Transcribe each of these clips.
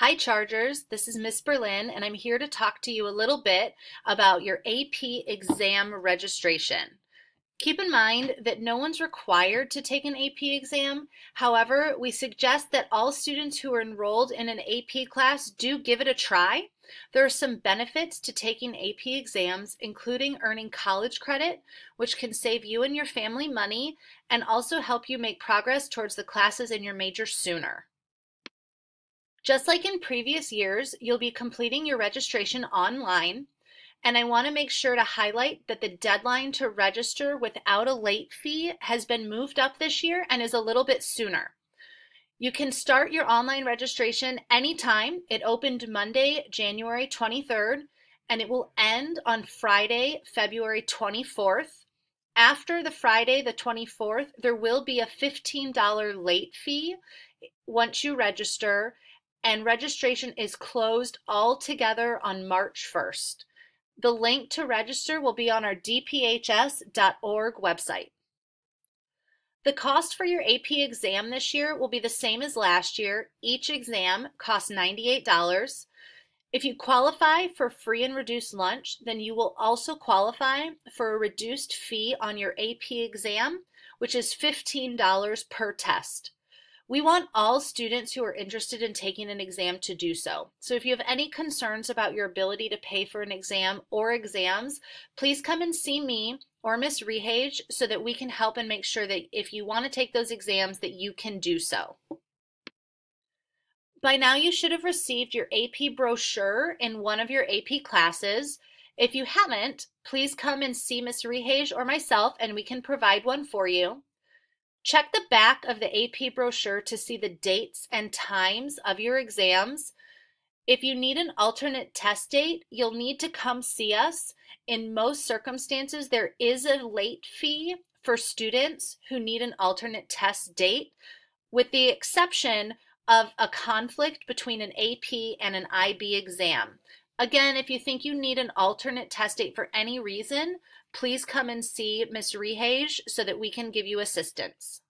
Hi Chargers, this is Miss Berlin and I'm here to talk to you a little bit about your AP exam registration. Keep in mind that no one's required to take an AP exam. However, we suggest that all students who are enrolled in an AP class do give it a try. There are some benefits to taking AP exams, including earning college credit, which can save you and your family money and also help you make progress towards the classes in your major sooner. Just like in previous years, you'll be completing your registration online, and I want to make sure to highlight that the deadline to register without a late fee has been moved up this year and is a little bit sooner. You can start your online registration anytime. It opened Monday, January 23rd, and it will end on Friday, February 24th. After the Friday, the 24th, there will be a $15 late fee once you register, and registration is closed altogether on March 1st. The link to register will be on our dphs.org website. The cost for your AP exam this year will be the same as last year. Each exam costs $98. If you qualify for free and reduced lunch, then you will also qualify for a reduced fee on your AP exam, which is $15 per test. We want all students who are interested in taking an exam to do so. So if you have any concerns about your ability to pay for an exam or exams, please come and see me or Miss Rehage so that we can help and make sure that if you want to take those exams that you can do so. By now you should have received your AP brochure in one of your AP classes. If you haven't, please come and see Miss Rehage or myself and we can provide one for you. Check the back of the AP brochure to see the dates and times of your exams. If you need an alternate test date, you'll need to come see us. In most circumstances, there is a late fee for students who need an alternate test date, with the exception of a conflict between an AP and an IB exam. Again, if you think you need an alternate test date for any reason, please come and see Ms. Rehage so that we can give you assistance.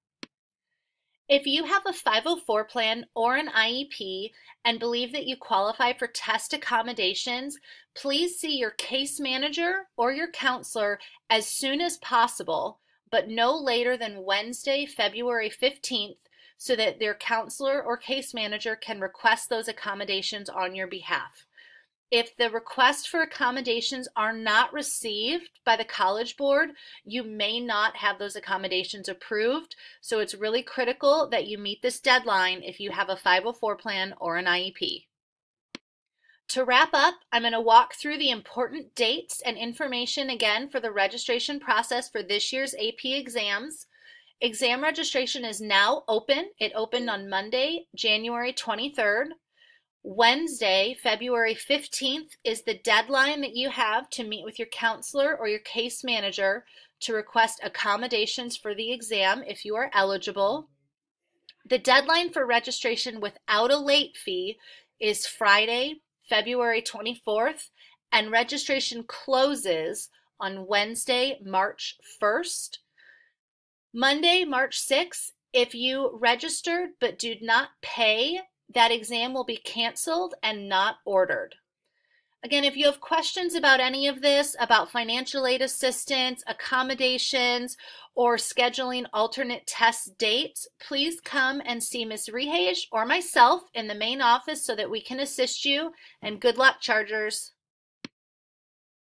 If you have a 504 plan or an IEP and believe that you qualify for test accommodations, please see your case manager or your counselor as soon as possible, but no later than Wednesday, February 15th, so that their counselor or case manager can request those accommodations on your behalf. If the request for accommodations are not received by the College Board, you may not have those accommodations approved. So it's really critical that you meet this deadline if you have a 504 plan or an IEP. To wrap up, I'm going to walk through the important dates and information again for the registration process for this year's AP exams. Exam registration is now open. It opened on Monday, January 23rd. Wednesday, February 15th is the deadline that you have to meet with your counselor or your case manager to request accommodations for the exam if you are eligible. The deadline for registration without a late fee is Friday, February 24th, and registration closes on Wednesday, March 1st. Monday, March 6th, if you registered but did not pay, that exam will be canceled and not ordered. Again, if you have questions about any of this, about financial aid assistance, accommodations, or scheduling alternate test dates, please come and see Ms. Rehage or myself in the main office so that we can assist you. And good luck, Chargers.